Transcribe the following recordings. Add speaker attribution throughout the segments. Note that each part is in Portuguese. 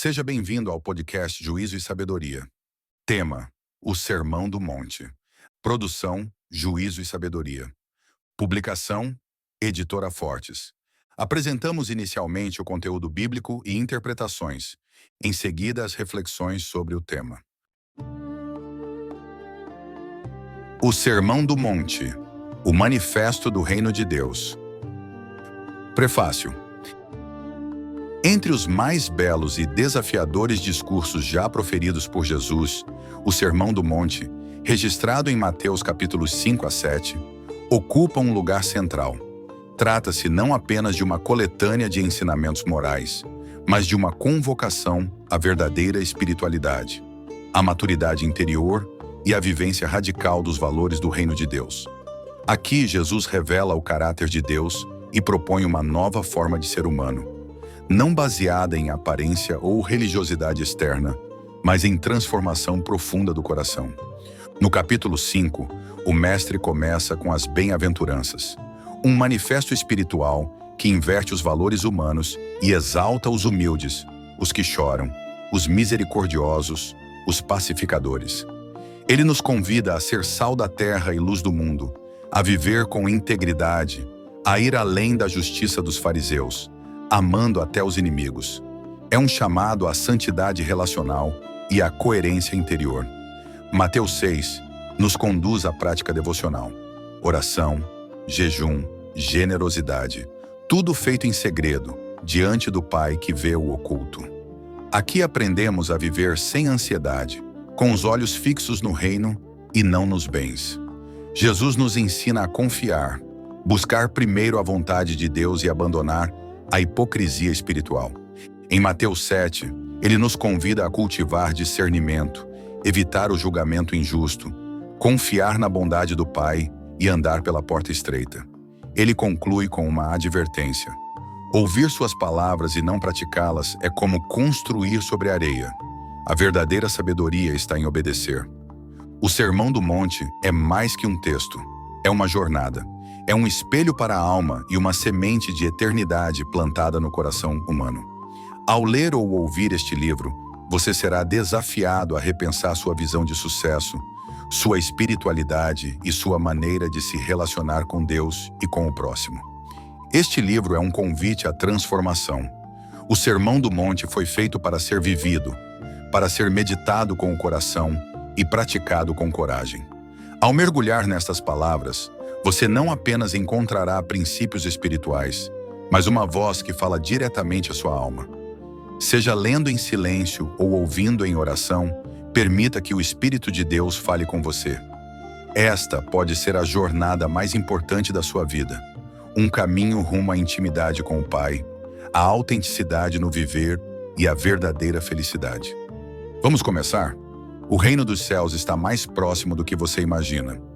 Speaker 1: Seja bem-vindo ao podcast Juízo e Sabedoria. Tema: O Sermão do Monte. Produção: Juízo e Sabedoria. Publicação: Editora Fortes. Apresentamos inicialmente o conteúdo bíblico e interpretações, em seguida as reflexões sobre o tema. O Sermão do Monte, o Manifesto do Reino de Deus. Prefácio. Entre os mais belos e desafiadores discursos já proferidos por Jesus, o Sermão do Monte, registrado em Mateus capítulos 5 a 7, ocupa um lugar central. Trata-se não apenas de uma coletânea de ensinamentos morais, mas de uma convocação à verdadeira espiritualidade, à maturidade interior e à vivência radical dos valores do Reino de Deus. Aqui, Jesus revela o caráter de Deus e propõe uma nova forma de ser humano, não baseada em aparência ou religiosidade externa, mas em transformação profunda do coração. No capítulo 5, o mestre começa com as bem-aventuranças, um manifesto espiritual que inverte os valores humanos e exalta os humildes, os que choram, os misericordiosos, os pacificadores. Ele nos convida a ser sal da terra e luz do mundo, a viver com integridade, a ir além da justiça dos fariseus, amando até os inimigos. É um chamado à santidade relacional e à coerência interior. Mateus 6 nos conduz à prática devocional. Oração, jejum, generosidade, tudo feito em segredo, diante do Pai que vê o oculto. Aqui aprendemos a viver sem ansiedade, com os olhos fixos no reino e não nos bens. Jesus nos ensina a confiar, buscar primeiro a vontade de Deus e abandonar a hipocrisia espiritual. Em Mateus 7, ele nos convida a cultivar discernimento, evitar o julgamento injusto, confiar na bondade do Pai e andar pela porta estreita. Ele conclui com uma advertência. Ouvir suas palavras e não praticá-las é como construir sobre areia. A verdadeira sabedoria está em obedecer. O Sermão do Monte é mais que um texto, é uma jornada. É um espelho para a alma e uma semente de eternidade plantada no coração humano. Ao ler ou ouvir este livro, você será desafiado a repensar sua visão de sucesso, sua espiritualidade e sua maneira de se relacionar com Deus e com o próximo. Este livro é um convite à transformação. O Sermão do Monte foi feito para ser vivido, para ser meditado com o coração e praticado com coragem. Ao mergulhar nestas palavras, você não apenas encontrará princípios espirituais, mas uma voz que fala diretamente à sua alma. Seja lendo em silêncio ou ouvindo em oração, permita que o Espírito de Deus fale com você. Esta pode ser a jornada mais importante da sua vida, um caminho rumo à intimidade com o Pai, à autenticidade no viver e à verdadeira felicidade. Vamos começar? O reino dos céus está mais próximo do que você imagina.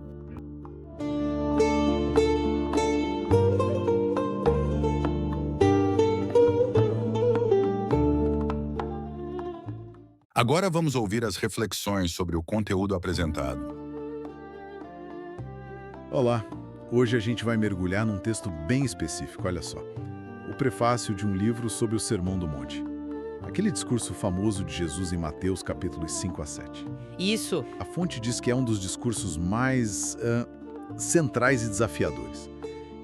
Speaker 1: Agora vamos ouvir as reflexões sobre o conteúdo apresentado.
Speaker 2: Olá, hoje a gente vai mergulhar num texto bem específico, olha só. O prefácio de um livro sobre o Sermão do Monte. Aquele discurso famoso de Jesus em Mateus capítulos 5 a 7.
Speaker 3: Isso.
Speaker 2: A fonte diz que é um dos discursos mais centrais e desafiadores.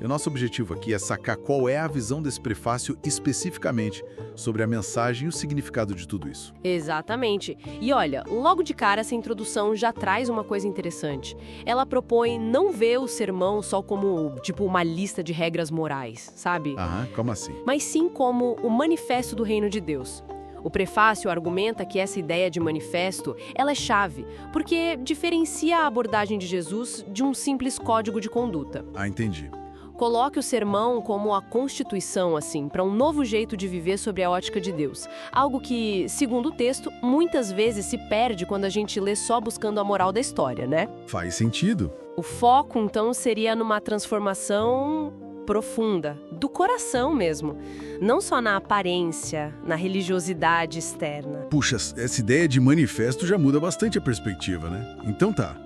Speaker 2: E o nosso objetivo aqui é sacar qual é a visão desse prefácio especificamente sobre a mensagem e o significado de tudo isso.
Speaker 3: Exatamente. E olha, logo de cara essa introdução já traz uma coisa interessante. Ela propõe não ver o sermão só como, uma lista de regras morais, sabe?
Speaker 2: Como assim?
Speaker 3: Mas sim como o manifesto do reino de Deus. O prefácio argumenta que essa ideia de manifesto, ela é chave, porque diferencia a abordagem de Jesus de um simples código de conduta.
Speaker 2: Entendi.
Speaker 3: Coloque o sermão como a constituição, para um novo jeito de viver sobre a ótica de Deus. Algo que, segundo o texto, muitas vezes se perde quando a gente lê só buscando a moral da história, né?
Speaker 2: Faz sentido.
Speaker 3: O foco, então, seria numa transformação profunda, do coração mesmo. Não só na aparência, na religiosidade externa.
Speaker 2: Puxa, essa ideia de manifesto já muda bastante a perspectiva, né? Então tá.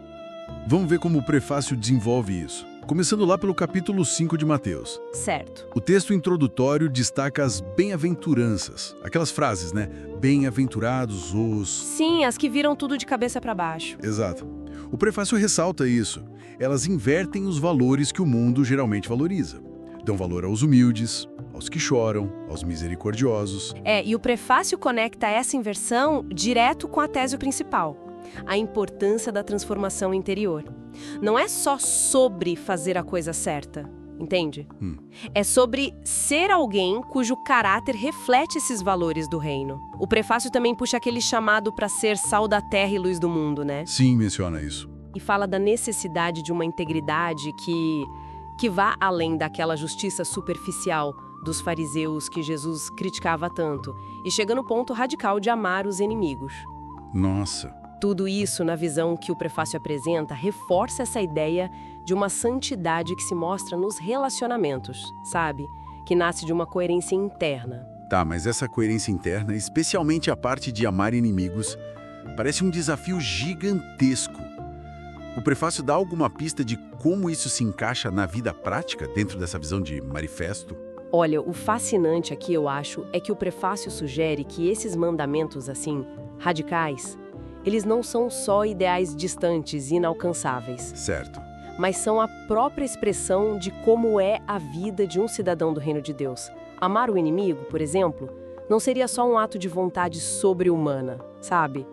Speaker 2: Vamos ver como o prefácio desenvolve isso. Começando lá pelo capítulo 5 de Mateus.
Speaker 3: Certo.
Speaker 2: O texto introdutório destaca as bem-aventuranças. Aquelas frases, né? Bem-aventurados os...
Speaker 3: Sim, as que viram tudo de cabeça para baixo.
Speaker 2: Exato. O prefácio ressalta isso. Elas invertem os valores que o mundo geralmente valoriza. Dão valor aos humildes, aos que choram, aos misericordiosos.
Speaker 3: E o prefácio conecta essa inversão direto com a tese principal, a importância da transformação interior. Não é só sobre fazer a coisa certa, entende? É sobre ser alguém cujo caráter reflete esses valores do reino. O prefácio também puxa aquele chamado para ser sal da terra e luz do mundo, né?
Speaker 2: Sim, menciona isso.
Speaker 3: E fala da necessidade de uma integridade que vá além daquela justiça superficial dos fariseus que Jesus criticava tanto, e chega no ponto radical de amar os inimigos.
Speaker 2: Nossa.
Speaker 3: Tudo isso, na visão que o prefácio apresenta, reforça essa ideia de uma santidade que se mostra nos relacionamentos, sabe? Que nasce de uma coerência interna.
Speaker 2: Tá, mas essa coerência interna, especialmente a parte de amar inimigos, parece um desafio gigantesco. O prefácio dá alguma pista de como isso se encaixa na vida prática dentro dessa visão de manifesto?
Speaker 3: Olha, o fascinante aqui, eu acho, é que o prefácio sugere que esses mandamentos, assim, radicais, eles não são só ideais distantes e inalcançáveis,
Speaker 2: Certo.
Speaker 3: mas são a própria expressão de como é a vida de um cidadão do reino de Deus. Amar o inimigo, por exemplo, não seria só um ato de vontade sobre-humana, sabe?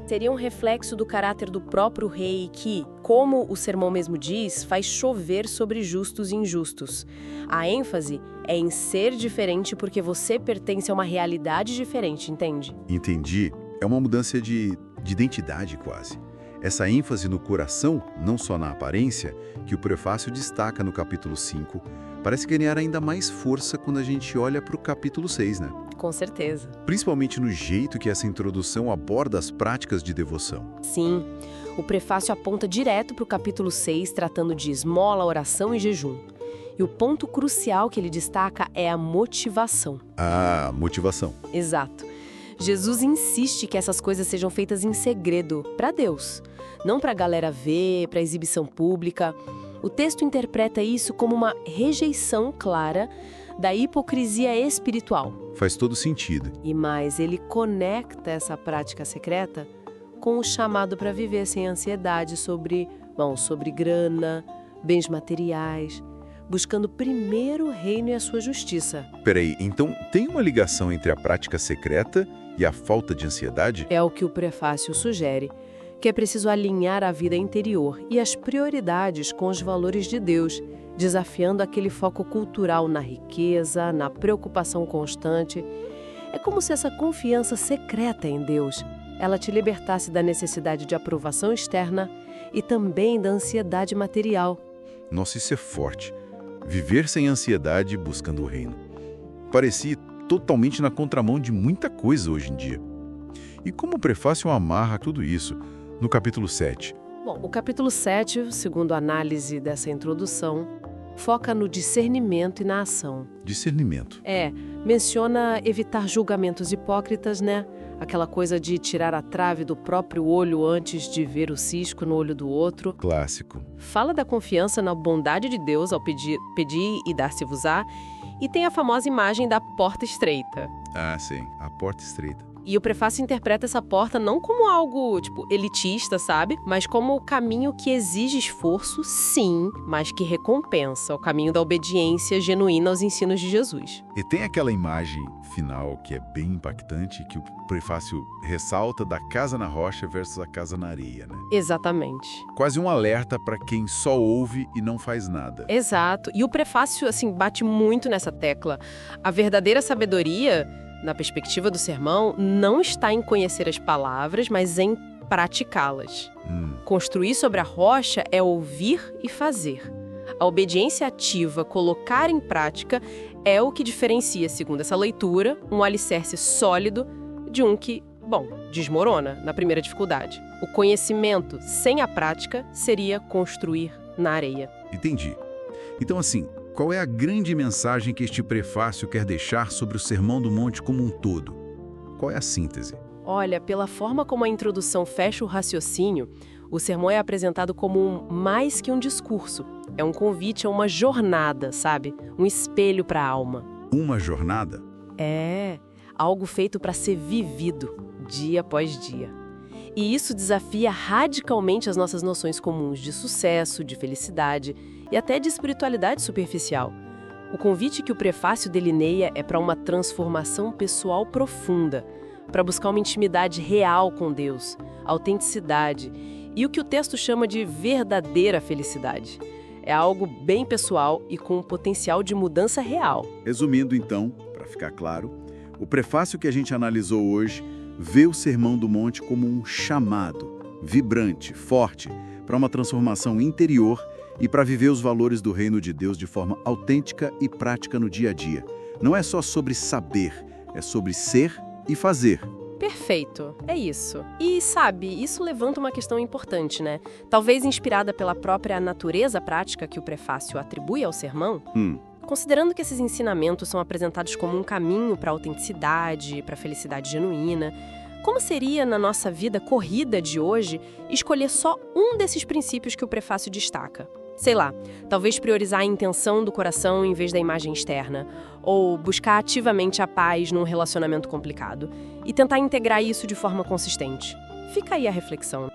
Speaker 3: Seria um reflexo do caráter do próprio rei que, como o sermão mesmo diz, faz chover sobre justos e injustos. A ênfase é em ser diferente porque você pertence a uma realidade diferente, entende?
Speaker 2: Entendi. É uma mudança de identidade quase. Essa ênfase no coração, não só na aparência, que o prefácio destaca no capítulo 5, parece ganhar ainda mais força quando a gente olha para o capítulo 6, né?
Speaker 3: Com certeza.
Speaker 2: Principalmente no jeito que essa introdução aborda as práticas de devoção.
Speaker 3: Sim, o prefácio aponta direto para o capítulo 6, tratando de esmola, oração e jejum. E o ponto crucial que ele destaca é a motivação.
Speaker 2: Ah, motivação.
Speaker 3: Exato. Jesus insiste que essas coisas sejam feitas em segredo, para Deus. Não para a galera ver, para exibição pública. O texto interpreta isso como uma rejeição clara da hipocrisia espiritual.
Speaker 2: Faz todo sentido.
Speaker 3: E mais, ele conecta essa prática secreta com o chamado para viver sem ansiedade sobre grana, bens materiais, buscando primeiro o reino e a sua justiça.
Speaker 2: Peraí, então tem uma ligação entre a prática secreta e a falta de ansiedade?
Speaker 3: É o que o prefácio sugere, que é preciso alinhar a vida interior e as prioridades com os valores de Deus, desafiando aquele foco cultural na riqueza, na preocupação constante. É como se essa confiança secreta em Deus, ela te libertasse da necessidade de aprovação externa e também da ansiedade material.
Speaker 2: Nossa, isso é forte. Viver sem ansiedade buscando o reino. Parecia totalmente na contramão de muita coisa hoje em dia. E como o prefácio amarra tudo isso no capítulo 7?
Speaker 3: Bom, o capítulo 7, segundo a análise dessa introdução, foca no discernimento e na ação.
Speaker 2: Discernimento.
Speaker 3: Menciona evitar julgamentos hipócritas, né? Aquela coisa de tirar a trave do próprio olho antes de ver o cisco no olho do outro.
Speaker 2: Clássico.
Speaker 3: Fala da confiança na bondade de Deus ao pedir e dar-se-vos-á. E tem a famosa imagem da porta estreita.
Speaker 2: Ah, sim. A porta estreita.
Speaker 3: E o prefácio interpreta essa porta não como algo, elitista, sabe? Mas como o caminho que exige esforço, sim, mas que recompensa, o caminho da obediência genuína aos ensinos de Jesus.
Speaker 2: E tem aquela imagem final que é bem impactante, que o prefácio ressalta da casa na rocha versus a casa na areia, né?
Speaker 3: Exatamente.
Speaker 2: Quase um alerta para quem só ouve e não faz nada.
Speaker 3: Exato. E o prefácio, bate muito nessa tecla. A verdadeira sabedoria, na perspectiva do sermão, não está em conhecer as palavras, mas em praticá-las. Construir sobre a rocha é ouvir e fazer. A obediência ativa, colocar em prática, é o que diferencia, segundo essa leitura, um alicerce sólido de um que, desmorona na primeira dificuldade. O conhecimento sem a prática seria construir na areia.
Speaker 2: Entendi. Então, qual é a grande mensagem que este prefácio quer deixar sobre o Sermão do Monte como um todo? Qual é a síntese?
Speaker 3: Olha, pela forma como a introdução fecha o raciocínio, o sermão é apresentado como mais que um discurso. É um convite a uma jornada, sabe? Um espelho para a alma.
Speaker 2: Uma jornada?
Speaker 3: É, algo feito para ser vivido, dia após dia. E isso desafia radicalmente as nossas noções comuns de sucesso, de felicidade e até de espiritualidade superficial. O convite que o prefácio delineia é para uma transformação pessoal profunda, para buscar uma intimidade real com Deus, autenticidade e o que o texto chama de verdadeira felicidade. É algo bem pessoal e com um potencial de mudança real.
Speaker 2: Resumindo, então, para ficar claro, o prefácio que a gente analisou hoje vê o Sermão do Monte como um chamado, vibrante, forte, para uma transformação interior e para viver os valores do reino de Deus de forma autêntica e prática no dia a dia. Não é só sobre saber, é sobre ser e fazer.
Speaker 3: Perfeito, é isso. E sabe, isso levanta uma questão importante, né? Talvez inspirada pela própria natureza prática que o prefácio atribui ao sermão. Considerando que esses ensinamentos são apresentados como um caminho para a autenticidade, para a felicidade genuína, como seria na nossa vida corrida de hoje escolher só um desses princípios que o prefácio destaca? Sei lá, talvez priorizar a intenção do coração em vez da imagem externa, ou buscar ativamente a paz num relacionamento complicado, e tentar integrar isso de forma consistente. Fica aí a reflexão.